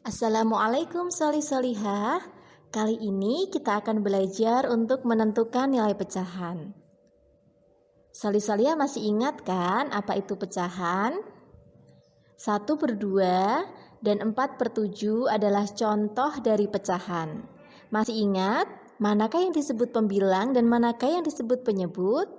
Assalamualaikum solih-solihah. Kali ini kita akan belajar untuk menentukan nilai pecahan. Solih-solihah masih ingat kan apa itu pecahan? 1/2 dan 4/7 adalah contoh dari pecahan. Masih ingat manakah yang disebut pembilang dan manakah yang disebut penyebut?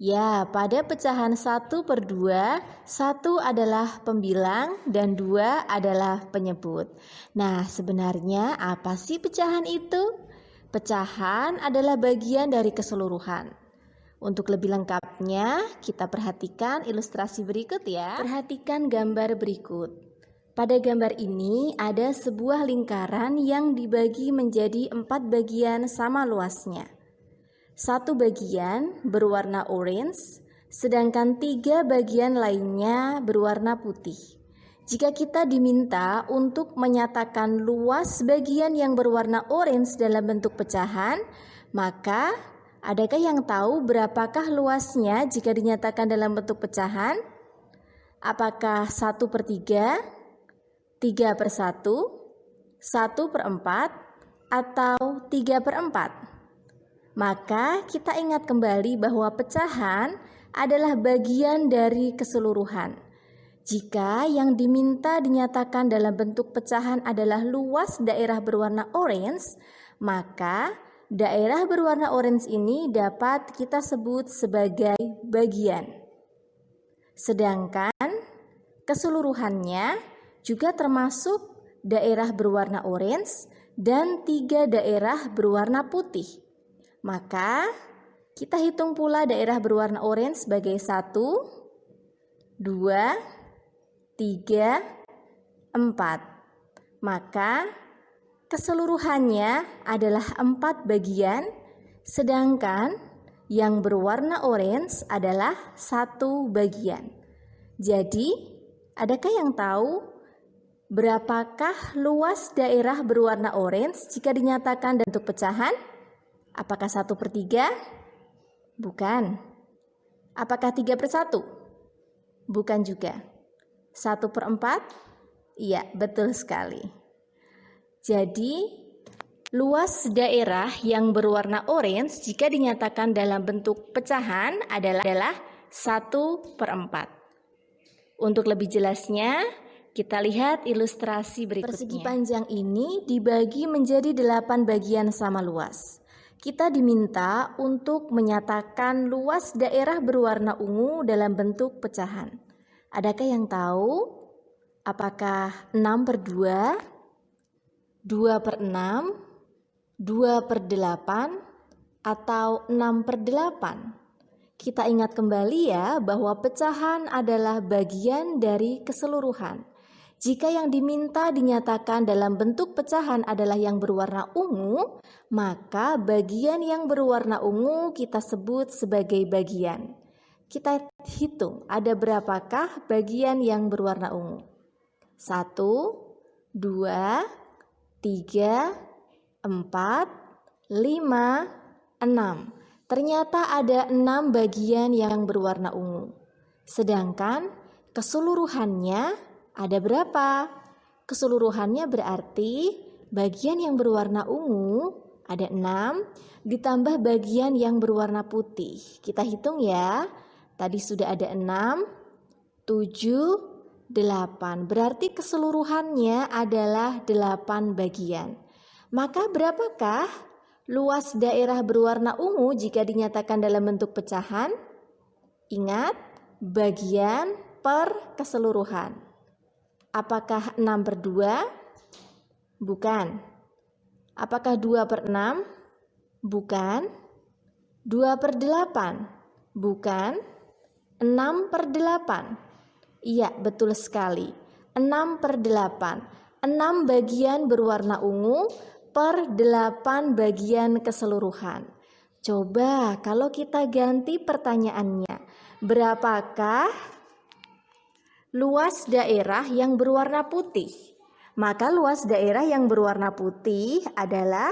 Ya, pada pecahan 1/2, 1 adalah pembilang dan 2 adalah penyebut. Nah, sebenarnya apa sih pecahan itu? Pecahan adalah bagian dari keseluruhan. Untuk lebih lengkapnya, kita perhatikan ilustrasi berikut ya. Perhatikan gambar berikut. Pada gambar ini ada sebuah lingkaran yang dibagi menjadi 4 bagian sama luasnya. 1 bagian berwarna orange, sedangkan 3 bagian lainnya berwarna putih. Jika kita diminta untuk menyatakan luas bagian yang berwarna orange dalam bentuk pecahan, maka adakah yang tahu berapakah luasnya jika dinyatakan dalam bentuk pecahan? Apakah 1/3, 3/1, 1/4, atau 3/4? Maka kita ingat kembali bahwa pecahan adalah bagian dari keseluruhan. Jika yang diminta dinyatakan dalam bentuk pecahan adalah luas daerah berwarna orange, maka daerah berwarna orange ini dapat kita sebut sebagai bagian. Sedangkan keseluruhannya juga termasuk daerah berwarna orange dan 3 daerah berwarna putih. Maka kita hitung pula daerah berwarna orange sebagai 1, 2, 3, 4. Maka keseluruhannya adalah 4 bagian, sedangkan yang berwarna orange adalah 1 bagian. Jadi, adakah yang tahu berapakah luas daerah berwarna orange jika dinyatakan bentuk pecahan? Apakah 1/3? Bukan. Apakah 3/1? Bukan juga. 1/4? Iya, betul sekali. Jadi, luas daerah yang berwarna orange jika dinyatakan dalam bentuk pecahan adalah 1/4. Untuk lebih jelasnya, kita lihat ilustrasi berikutnya. Persegi panjang ini dibagi menjadi 8 bagian sama luas. Kita diminta untuk menyatakan luas daerah berwarna ungu dalam bentuk pecahan. Adakah yang tahu? Apakah 6/2, 2/6, 2/8, atau 6/8? Kita ingat kembali ya bahwa pecahan adalah bagian dari keseluruhan. Jika yang diminta dinyatakan dalam bentuk pecahan adalah yang berwarna ungu, maka bagian yang berwarna ungu kita sebut sebagai bagian. Kita hitung ada berapakah bagian yang berwarna ungu. 1, 2, 3, 4, 5, 6. Ternyata ada 6 bagian yang berwarna ungu. Sedangkan keseluruhannya ada berapa? Keseluruhannya berarti bagian yang berwarna ungu ada 6 ditambah bagian yang berwarna putih. Kita hitung ya. Tadi sudah ada 6, 7, 8. Berarti keseluruhannya adalah 8 bagian. Maka berapakah luas daerah berwarna ungu jika dinyatakan dalam bentuk pecahan? Ingat, bagian per keseluruhan. Apakah 6/2? Bukan. Apakah 2/6? Bukan. 2/8? Bukan. 6/8? Iya, betul sekali. 6/8. 6 bagian berwarna ungu per 8 bagian keseluruhan. Coba kalau kita ganti pertanyaannya, berapakah luas daerah yang berwarna putih? Maka luas daerah yang berwarna putih adalah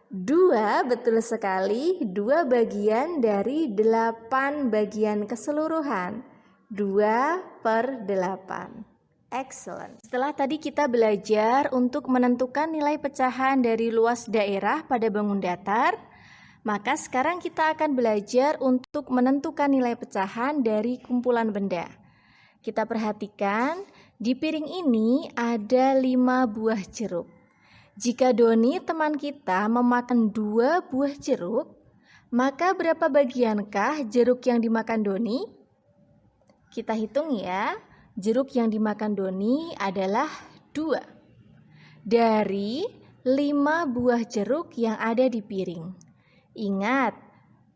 2, betul sekali, 2 bagian dari 8 bagian keseluruhan. 2/8. Excellent. Setelah tadi kita belajar untuk menentukan nilai pecahan dari luas daerah pada bangun datar, maka sekarang kita akan belajar untuk menentukan nilai pecahan dari kumpulan benda. Kita perhatikan, di piring ini ada 5 buah jeruk. Jika Doni teman kita memakan 2 buah jeruk, maka berapa bagiankah jeruk yang dimakan Doni? Kita hitung ya. Jeruk yang dimakan Doni adalah 2 dari 5 buah jeruk yang ada di piring. Ingat,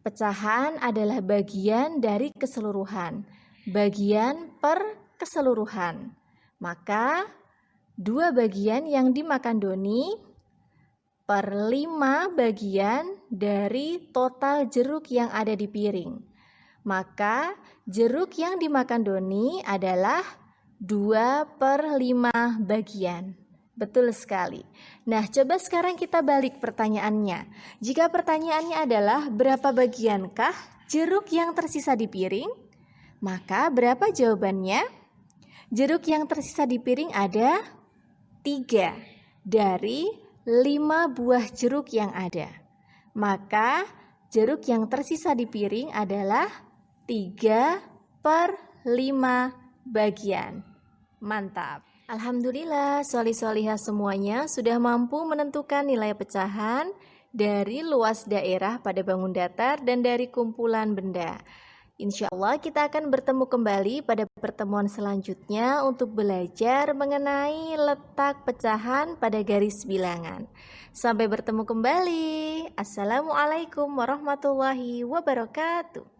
pecahan adalah bagian dari keseluruhan, bagian per keseluruhan. Maka 2 bagian yang dimakan Doni per 5 bagian dari total jeruk yang ada di piring. Maka jeruk yang dimakan Doni adalah 2/5 bagian. Betul sekali. Nah, coba sekarang kita balik pertanyaannya. Jika pertanyaannya adalah berapa bagiankah jeruk yang tersisa di piring? Maka berapa jawabannya? Jeruk yang tersisa di piring ada 3 dari 5 buah jeruk yang ada. Maka jeruk yang tersisa di piring adalah 3/5 bagian. Mantap. Alhamdulillah, sholih-sholihah semuanya sudah mampu menentukan nilai pecahan dari luas daerah pada bangun datar dan dari kumpulan benda. Insya Allah kita akan bertemu kembali pada pertemuan selanjutnya untuk belajar mengenai letak pecahan pada garis bilangan. Sampai bertemu kembali. Assalamualaikum warahmatullahi wabarakatuh.